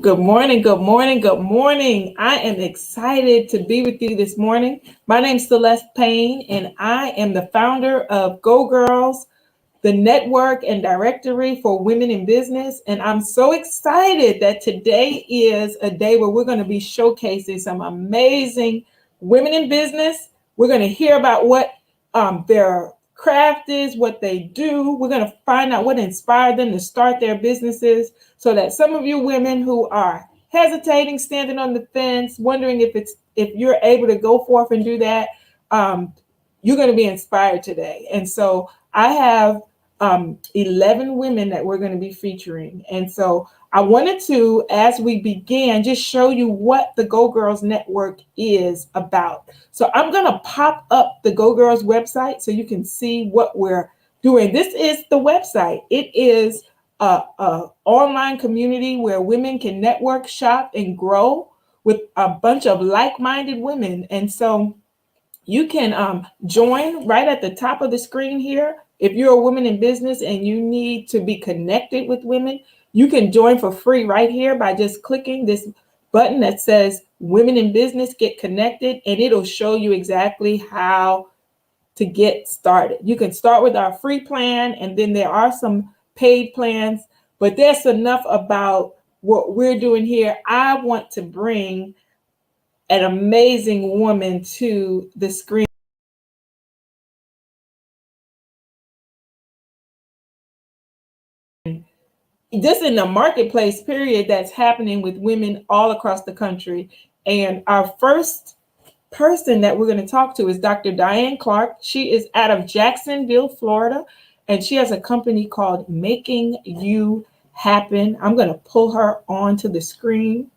Good morning, good morning, good morning. I am excited to be with you this morning. My name is Celeste Payne, and I am the founder of GeauxGirlz, the network and directory for women in business. And I'm so excited that today is a day where we're going to be showcasing some amazing women in business. We're going to hear about what their craft is, what they do. We're going to find out what inspired them to start their businesses, so that some of you women who are hesitating, standing on the fence, wondering if you're able to go forth and do that, you're going to be inspired today. And so I have 11 women that we're going to be featuring. And so I wanted to, as we begin, just show you what the GeauxGirlz Network is about. So I'm going to pop up the GeauxGirlz website so you can see what we're doing. This is the website. It is a online community where women can network, shop, and grow with a bunch of like-minded women. And so you can join right at the top of the screen here. If you're a woman in business and you need to be connected with women, you can join for free right here by just clicking this button that says Women in Business Get Connected, and it'll show you exactly how to get started. You can start with our free plan, and then there are some paid plans, but that's enough about what we're doing here. I want to bring an amazing woman to the screen. This in the marketplace period that's happening with women all across the country. And our first person that we're going to talk to is Dr. Diane Clark. She is out of Jacksonville, Florida, and she has a company called Making You Happen. I'm going to pull her onto the screen.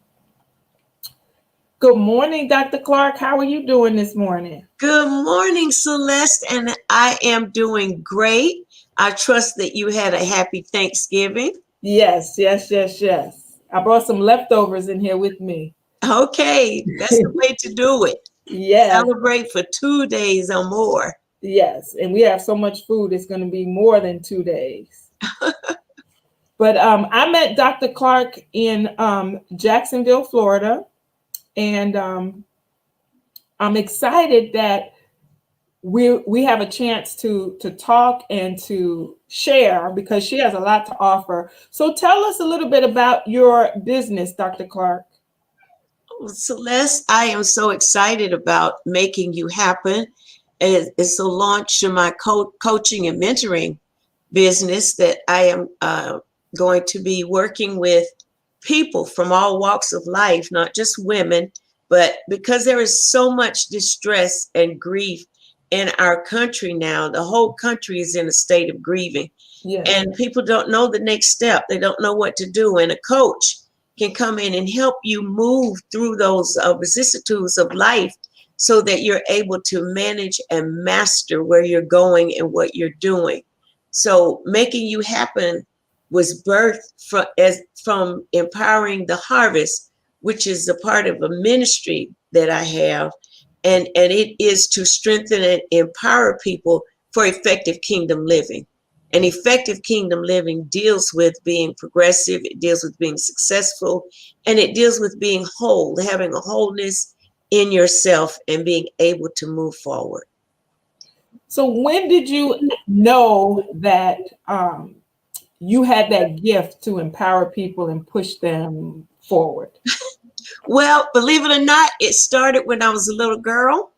Good morning, Dr. Clark. How are you doing this morning? Good morning, Celeste, and I am doing great. I trust that you had a happy Thanksgiving. Yes. I brought some leftovers in here with me. Okay, that's the way to do it. Yes. Celebrate for 2 days or more. Yes, and we have so much food, it's going to be more than 2 days. But I met Dr. Clark in Jacksonville, Florida, and I'm excited that we have a chance to talk and to share, because she has a lot to offer. So tell us a little bit about your business, Dr. Clark. Celeste, I am so excited about Making You Happen. It's the launch of my coaching and mentoring business that I am going to be working with people from all walks of life, not just women, but because there is so much distress and grief in our country now. The whole country is in a state of grieving. Yes. And people don't know the next step. They don't know what to do. And a coach can come in and help you move through those vicissitudes of life so that you're able to manage and master where you're going and what you're doing. So Making You Happen was birthed from Empowering the Harvest, which is a part of a ministry that I have. And it is to strengthen and empower people for effective kingdom living. And effective kingdom living deals with being progressive, it deals with being successful, and it deals with being whole, having a wholeness in yourself and being able to move forward. So when did you know that you had that gift to empower people and push them forward? Well, believe it or not, it started when I was a little girl.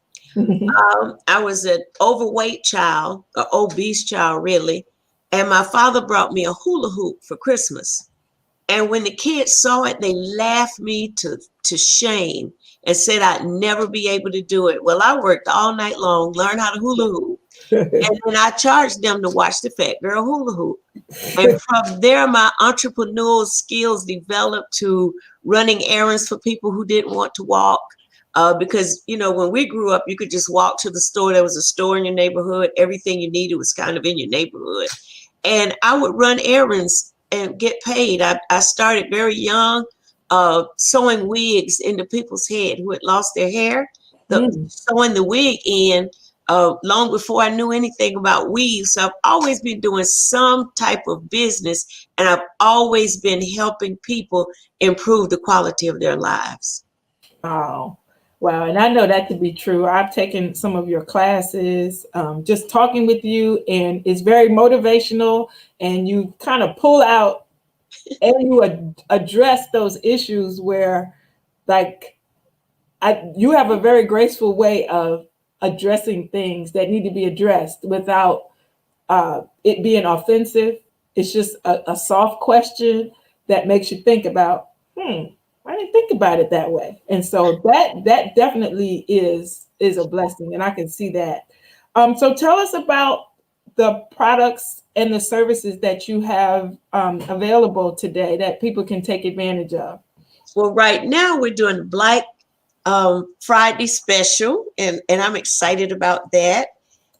I was an overweight child, an obese child, really. And my father brought me a hula hoop for Christmas. And when the kids saw it, they laughed me to shame and said I'd never be able to do it. Well, I worked all night long, learned how to hula hoop. And then I charged them to watch the fat girl hula hoop. And from there, my entrepreneurial skills developed to running errands for people who didn't want to walk. Because, you know, when we grew up, you could just walk to the store. There was a store in your neighborhood. Everything you needed was kind of in your neighborhood. And I would run errands and get paid. I started very young, sewing wigs into people's head who had lost their hair. Sewing the wig in long before I knew anything about weave. So I've always been doing some type of business, and I've always been helping people improve the quality of their lives. Wow. Wow. And I know that to be true. I've taken some of your classes, just talking with you, and it's very motivational. And you kind of pull out and you address those issues where, like, you have a very graceful way of addressing things that need to be addressed without it being offensive. It's just a soft question that makes you think about, I didn't think about it that way. And so that definitely is a blessing, and I can see that. So tell us about the products and the services that you have available today that people can take advantage of. Well, right now we're doing Black Friday special, and I'm excited about that.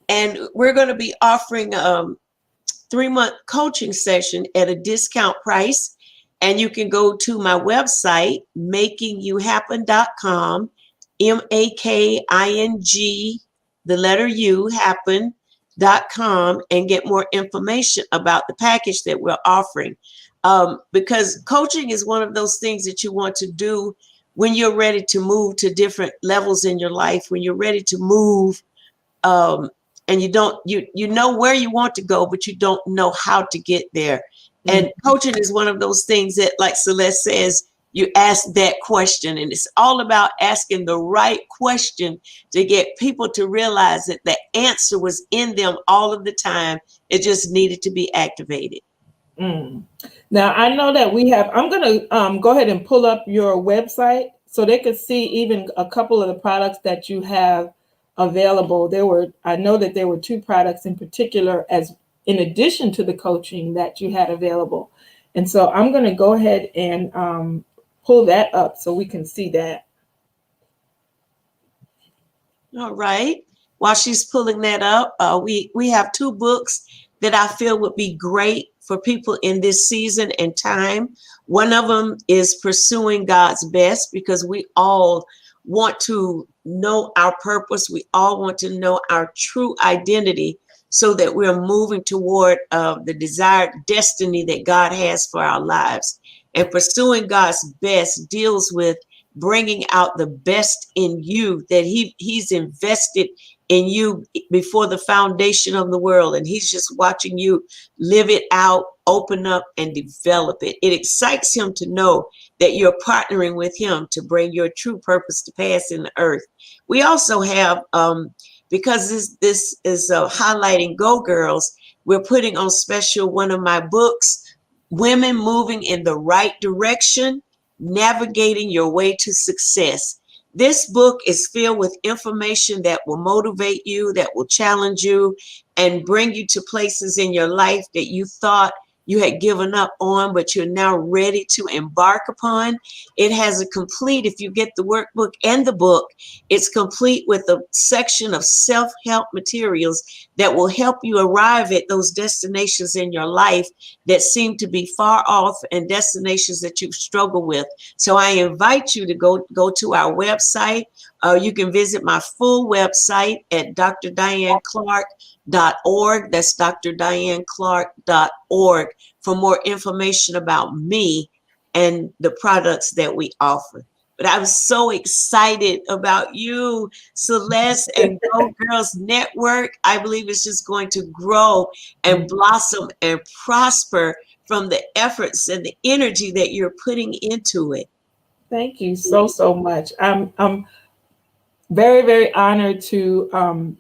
And we're going to be offering 3-month coaching session at a discount price. And you can go to my website, makingyouhappen.com, MAKING, the letter U, happen.com, and get more information about the package that we're offering. Because coaching is one of those things that you want to do when you're ready to move to different levels in your life, when you're ready to move, and you know where you want to go, but you don't know how to get there. And coaching is one of those things that, like Celeste says, you ask that question, and it's all about asking the right question to get people to realize that the answer was in them all of the time. It just needed to be activated. Now, I know that I'm going to go ahead and pull up your website so they could see even a couple of the products that you have available. I know that there were 2 products in particular, as in addition to the coaching, that you had available. And so I'm going to go ahead and pull that up so we can see that. All right. While she's pulling that up, we have 2 books that I feel would be great for people in this season and time. One of them is Pursuing God's Best, because we all want to know our purpose. We all want to know our true identity so that we're moving toward the desired destiny that God has for our lives. And Pursuing God's Best deals with bringing out the best in you that he's invested in you before the foundation of the world. And he's just watching you live it out, open up, and develop it. It excites him to know that you're partnering with him to bring your true purpose to pass in the earth. We also have, because this is highlighting GeauxGirlz, we're putting on special one of my books, Women Moving in the Right Direction, Navigating Your Way to Success. This book is filled with information that will motivate you, that will challenge you, and bring you to places in your life that you thought you had given up on, but you're now ready to embark upon. It has a complete, if you get the workbook and the book, it's complete with a section of self-help materials that will help you arrive at those destinations in your life that seem to be far off and destinations that you struggle with. So I invite you to go to our website. You can visit my full website at drdianeclark.org. That's drdianeclark.org for more information about me and the products that we offer. But I was so excited about you, Celeste, and GeauxGirlz Network. I believe it's just going to grow and blossom and prosper from the efforts and the energy that you're putting into it. Thank you so much. I'm very, very honored to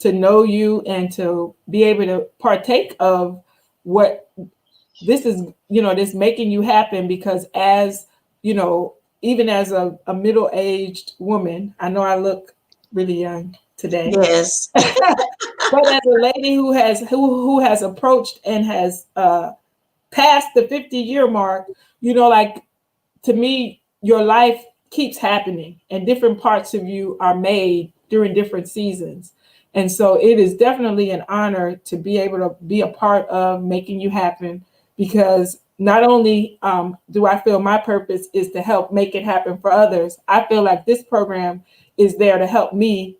know you and to be able to partake of what this is, this Making You Happen, because as, even as a middle-aged woman, I know I look really young today. Yes. But as a lady who has approached and has passed the 50-year mark, to me, your life keeps happening and different parts of you are made during different seasons. And so it is definitely an honor to be able to be a part of Making You Happen, because not only do I feel my purpose is to help make it happen for others, I feel like this program is there to help me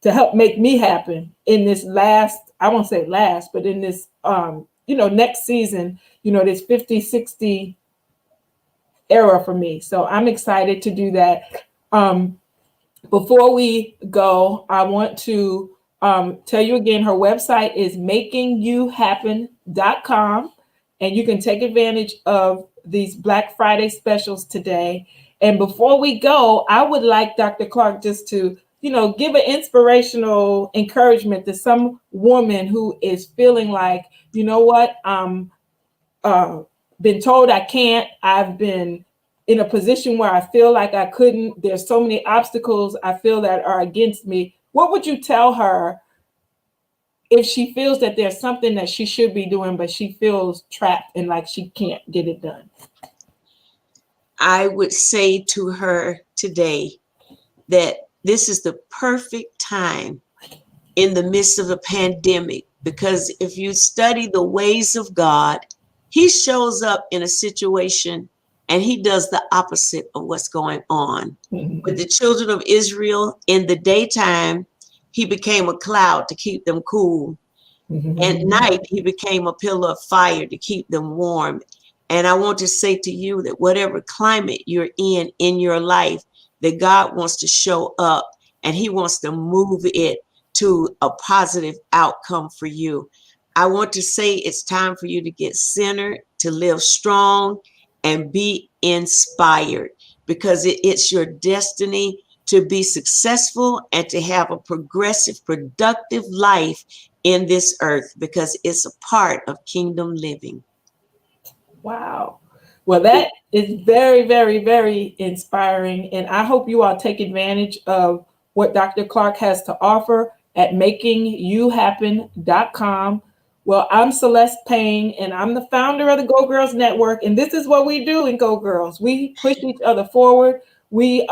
to help make me happen in this last, I won't say last, but in this, next season, this 50-60 era for me. So I'm excited to do that. Before we go, I want to tell you again, her website is makingyouhappen.com, and you can take advantage of these Black Friday specials today. And before we go, I would like Dr. Clark just to, give an inspirational encouragement to some woman who is feeling like, you know what, been told I can't. I've been in a position where I feel like I couldn't. There's so many obstacles I feel that are against me. What would you tell her if she feels that there's something that she should be doing, but she feels trapped and like she can't get it done? I would say to her today that this is the perfect time in the midst of a pandemic, because if you study the ways of God, he shows up in a situation and he does the opposite of what's going on. Mm-hmm. With the children of Israel, in the daytime, he became a cloud to keep them cool. Mm-hmm. At night, he became a pillar of fire to keep them warm. And I want to say to you that whatever climate you're in your life, that God wants to show up and he wants to move it to a positive outcome for you. I want to say it's time for you to get centered, to live strong and be inspired, because it's your destiny to be successful and to have a progressive, productive life in this earth, because it's a part of kingdom living. Wow. Well, that is very, very, very inspiring. And I hope you all take advantage of what Dr. Clark has to offer at makingyouhappen.com. Well, I'm Celeste Payne, and I'm the founder of the GeauxGirlz Network. And this is what we do in GeauxGirlz. We push each other forward. We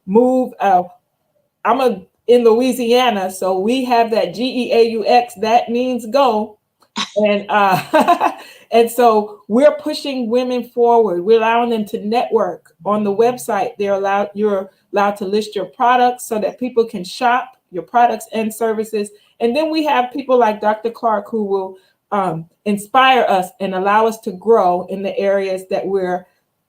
move. In Louisiana, so we have that GEAUX. That means go. And and so we're pushing women forward. We're allowing them to network on the website. You're allowed to list your products so that people can shop your products and services. And then we have people like Dr. Clark who will inspire us and allow us to grow in the areas that we're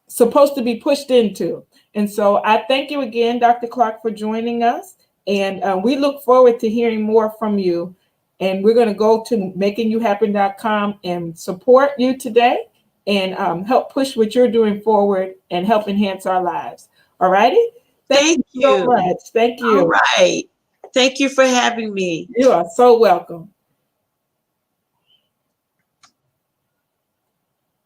supposed to be pushed into. And so I thank you again, Dr. Clark, for joining us. And we look forward to hearing more from you. And we're going to go to makingyouhappen.com and support you today and help push what you're doing forward and help enhance our lives. All righty? Thank you so much. Thank you. All right. Thank you for having me. You are so welcome.